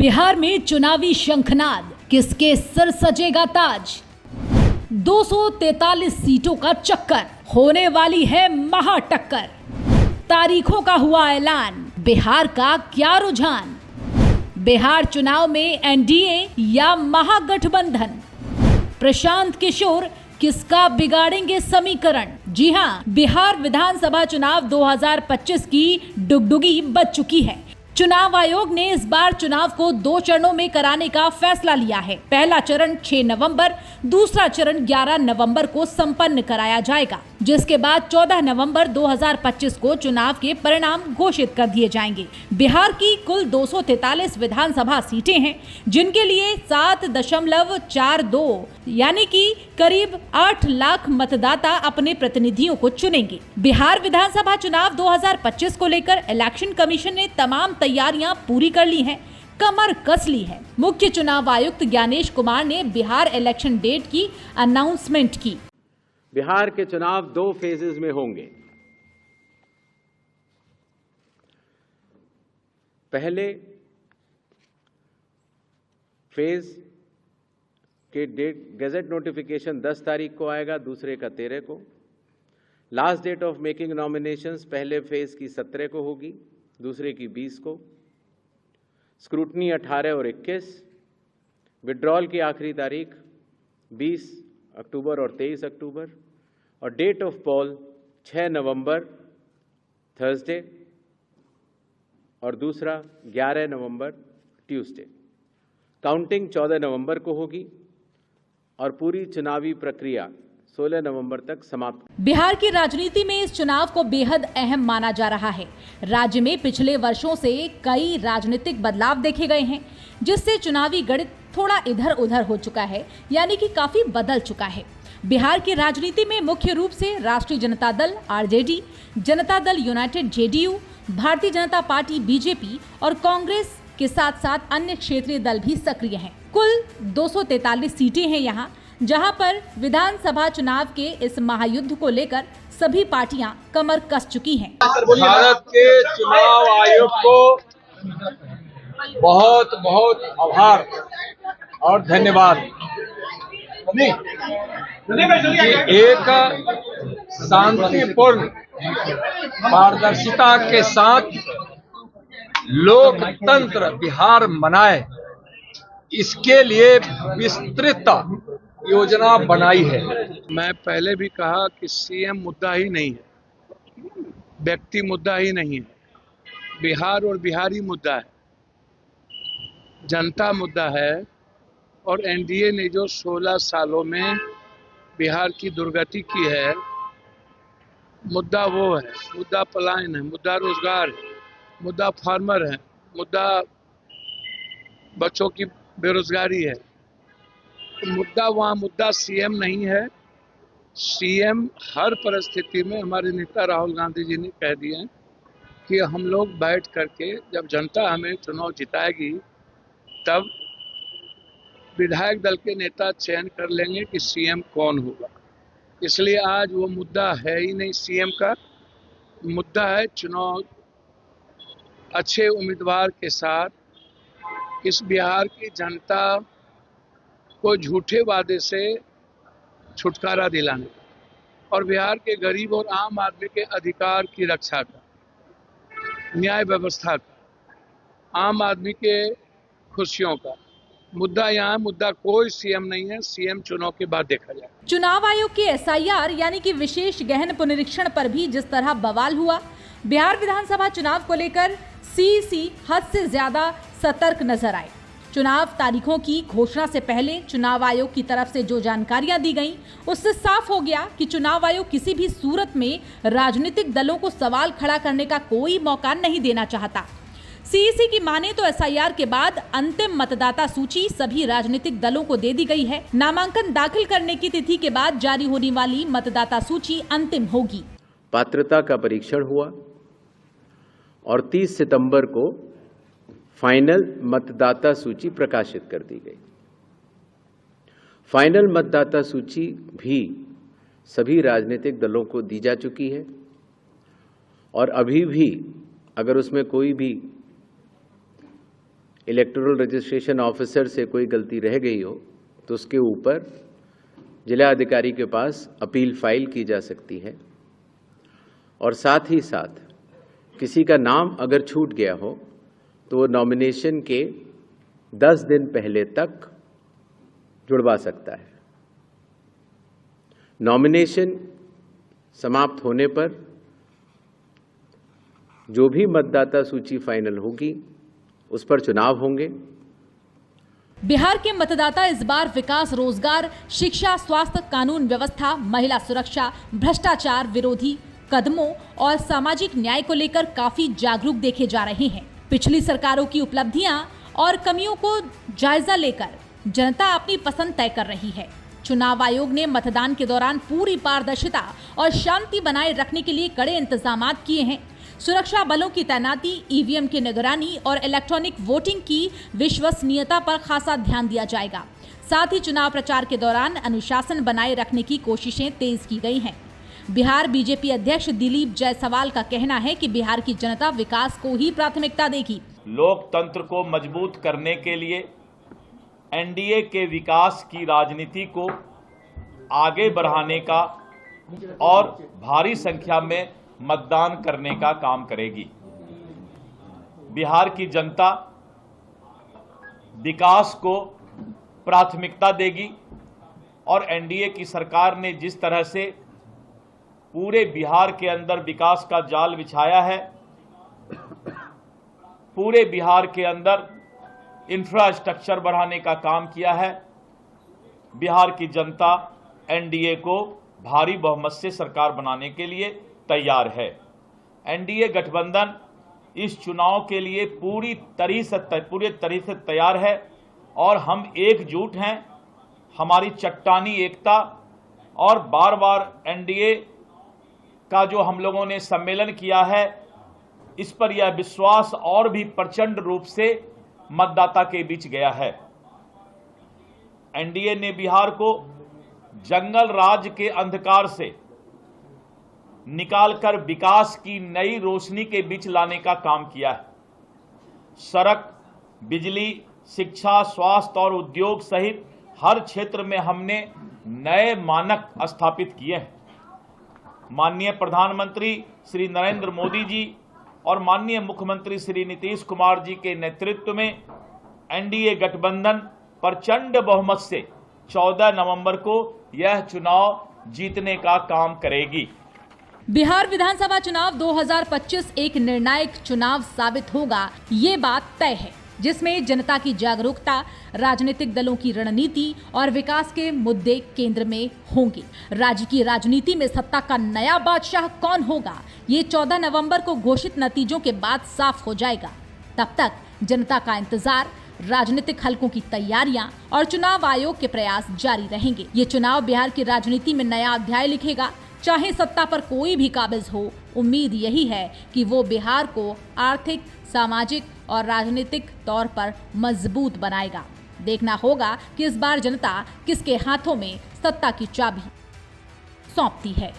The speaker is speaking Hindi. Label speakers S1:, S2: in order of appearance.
S1: बिहार में चुनावी शंखनाद, किसके सिर सजेगा ताज। 243 सीटों का चक्कर, होने वाली है महाटक्कर। तारीखों का हुआ ऐलान, बिहार का क्या रुझान। बिहार चुनाव में एनडीए या महागठबंधन। प्रशांत किशोर किसका बिगाड़ेंगे समीकरण। जी हां, बिहार विधानसभा चुनाव 2025 की डुगडुगी बज चुकी है। चुनाव आयोग ने इस बार चुनाव को 2 चरणों में कराने का फैसला लिया है। पहला चरण 6 नवंबर, दूसरा चरण 11 नवंबर को संपन्न कराया जाएगा, जिसके बाद 14 नवंबर 2025 को चुनाव के परिणाम घोषित कर दिए जाएंगे। बिहार की कुल 243 विधानसभा सीटें हैं, जिनके लिए 7.42 यानी कि करीब 8 लाख मतदाता अपने प्रतिनिधियों को चुनेंगे। बिहार विधानसभा चुनाव 2025 को लेकर इलेक्शन कमीशन ने तमाम तैयारियां पूरी कर ली हैं, कमर कस ली है। मुख्य चुनाव आयुक्त ज्ञानेश कुमार ने बिहार इलेक्शन डेट की अनाउंसमेंट की।
S2: बिहार के चुनाव 2 फेजेस में होंगे। पहले फेज के डेट गैजेट नोटिफिकेशन 10 तारीख को आएगा, दूसरे का 13 को। Last date of making nominations पहले फेज की 17 को होगी, दूसरे की 20 को। स्क्रूटनी 18 और 21। विड्रॉल की आखिरी तारीख 20 अक्टूबर और 23 अक्टूबर। और डेट ऑफ पोल 6 नवंबर थर्सडे और दूसरा 11 नवंबर ट्यूसडे। काउंटिंग 14 नवंबर को होगी और पूरी चुनावी प्रक्रिया 16 नवंबर तक समाप्त।
S1: बिहार की राजनीति में इस चुनाव को बेहद अहम माना जा रहा है। राज्य में पिछले वर्षों से कई राजनीतिक बदलाव देखे गए हैं, जिससे चुनावी गणित थोड़ा इधर उधर हो चुका है, यानी कि काफी बदल चुका है। बिहार की राजनीति में मुख्य रूप से राष्ट्रीय Janata Dal RJD, Janata Dal United JDU, Bharatiya Janata party BJP और कांग्रेस के साथ साथ अन्य क्षेत्रीय दल भी सक्रिय हैं। कुल 243 सीटें हैं यहाँ, जहां पर विधानसभा चुनाव के इस महायुद्ध को लेकर सभी पार्टियां कमर कस चुकी हैं।
S3: भारत के चुनाव आयोग को बहुत बहुत आभार और धन्यवाद कि एक शांतिपूर्ण पारदर्शिता के साथ लोकतंत्र बिहार मनाए, इसके लिए विस्तृत योजना बनाई है। मैं पहले भी कहा कि सीएम मुद्दा ही नहीं है, व्यक्ति मुद्दा ही नहीं है, बिहार और बिहारी मुद्दा है, जनता मुद्दा है। और एनडीए ने जो 16 सालों में बिहार की दुर्गति की है, मुद्दा वो है, मुद्दा पलायन है, मुद्दा रोजगार है, मुद्दा फार्मर है, मुद्दा बच्चों की बेरोजगारी है। मुद्दा वहाँ मुद्दा सीएम नहीं है। सीएम हर परिस्थिति में, हमारे नेता राहुल गांधी जी ने कह दिया है कि हम लोग बैठ करके जब जनता हमें चुनाव जिताएगी तब विधायक दल के नेता चयन कर लेंगे कि सीएम कौन होगा। इसलिए आज वो मुद्दा है ही नहीं सीएम का। मुद्दा है चुनाव अच्छे उम्मीदवार के साथ इस बिहार की जनता को झूठे वादे से छुटकारा दिलाने और बिहार के गरीब और आम आदमी के अधिकार की रक्षा का, न्याय व्यवस्था का, आम आदमी के खुशियों का मुद्दा। यहाँ मुद्दा कोई सीएम नहीं है, सीएम चुनाव के बाद देखा जाए।
S1: चुनाव आयोग के एसआईआर यानी कि विशेष गहन पुनरीक्षण पर भी जिस तरह बवाल हुआ, बिहार विधानसभा चुनाव को लेकर सीईसी हद से ज्यादा सतर्क नजर आए। चुनाव तारीखों की घोषणा से पहले चुनाव आयोग की तरफ से जो जानकारियां दी गईं, उससे साफ हो गया कि चुनाव आयोग किसी भी सूरत में राजनीतिक दलों को सवाल खड़ा करने का कोई मौका नहीं देना चाहता। सीईसी की माने तो एसआईआर के बाद अंतिम मतदाता सूची सभी राजनीतिक दलों को दे दी गई है। नामांकन दाखिल करने की तिथि के बाद जारी होने वाली मतदाता सूची अंतिम होगी।
S2: पात्रता का परीक्षण हुआ और 30 सितंबर को फाइनल मतदाता सूची प्रकाशित कर दी गई। फाइनल मतदाता सूची भी सभी राजनीतिक दलों को दी जा चुकी है और अभी भी अगर उसमें कोई भी इलेक्टोरल रजिस्ट्रेशन ऑफिसर से कोई गलती रह गई हो तो उसके ऊपर जिला अधिकारी के पास अपील फाइल की जा सकती है। और साथ ही साथ किसी का नाम अगर छूट गया हो तो वो नॉमिनेशन के 10 दिन पहले तक जुड़वा सकता है। नॉमिनेशन समाप्त होने पर जो भी मतदाता सूची फाइनल होगी उस पर चुनाव होंगे।
S1: बिहार के मतदाता इस बार विकास, रोजगार, शिक्षा, स्वास्थ्य, कानून व्यवस्था, महिला सुरक्षा, भ्रष्टाचार विरोधी कदमों और सामाजिक न्याय को लेकर काफी जागरूक देखे जा रहे हैं। पिछली सरकारों की उपलब्धियां और कमियों को जायजा लेकर जनता अपनी पसंद तय कर रही है। चुनाव आयोग ने मतदान के दौरान पूरी पारदर्शिता और शांति बनाए रखने के लिए कड़े इंतजाम किए हैं। सुरक्षा बलों की तैनाती, ईवीएम की निगरानी और इलेक्ट्रॉनिक वोटिंग की विश्वसनीयता पर खासा ध्यान दिया जाएगा। साथ ही चुनाव प्रचार के दौरान अनुशासन बनाए रखने की कोशिशें तेज की गई हैं। बिहार बीजेपी अध्यक्ष दिलीप जायसवाल का कहना है कि बिहार की जनता विकास को ही प्राथमिकता देगी।
S4: लोकतंत्र को मजबूत करने के लिए एनडीए के विकास की राजनीति को आगे बढ़ाने का और भारी संख्या में मतदान करने का काम करेगी। बिहार की जनता विकास को प्राथमिकता देगी और एनडीए की सरकार ने जिस तरह से पूरे बिहार के अंदर विकास का जाल बिछाया है, पूरे बिहार के अंदर इंफ्रास्ट्रक्चर बढ़ाने का काम किया है, बिहार की जनता एनडीए को भारी बहुमत से सरकार बनाने के लिए तैयार है। एनडीए गठबंधन इस चुनाव के लिए पूरी तरह से तैयार है और हम एकजुट हैं। हमारी चट्टानी एकता और बार बार एनडीए का जो हम लोगों ने सम्मेलन किया है, इस पर यह विश्वास और भी प्रचंड रूप से मतदाता के बीच गया है। एनडीए ने बिहार को जंगल राज के अंधकार से निकालकर विकास की नई रोशनी के बीच लाने का काम किया है। सड़क, बिजली, शिक्षा, स्वास्थ्य और उद्योग सहित हर क्षेत्र में हमने नए मानक स्थापित किए हैं। माननीय प्रधानमंत्री श्री नरेंद्र मोदी जी और माननीय मुख्यमंत्री श्री नीतीश कुमार जी के नेतृत्व में एनडीए गठबंधन प्रचंड बहुमत से 14 नवंबर को यह चुनाव जीतने का काम करेगी।
S1: बिहार विधानसभा चुनाव 2025 एक निर्णायक चुनाव साबित होगा, ये बात तय है, जिसमें जनता की जागरूकता, राजनीतिक दलों की रणनीति और विकास के मुद्दे केंद्र में होंगे। राज्य की राजनीति में सत्ता का नया बादशाह कौन होगा, ये 14 नवंबर को घोषित नतीजों के बाद साफ हो जाएगा। तब तक जनता का इंतजार, राजनीतिक हलकों की तैयारियां और चुनाव आयोग के प्रयास जारी रहेंगे। ये चुनाव बिहार की राजनीति में नया अध्याय लिखेगा। चाहे सत्ता पर कोई भी काबिज हो, उम्मीद यही है कि वो बिहार को आर्थिक, सामाजिक और राजनीतिक तौर पर मजबूत बनाएगा। देखना होगा कि इस बार जनता किसके हाथों में सत्ता की चाबी सौंपती है।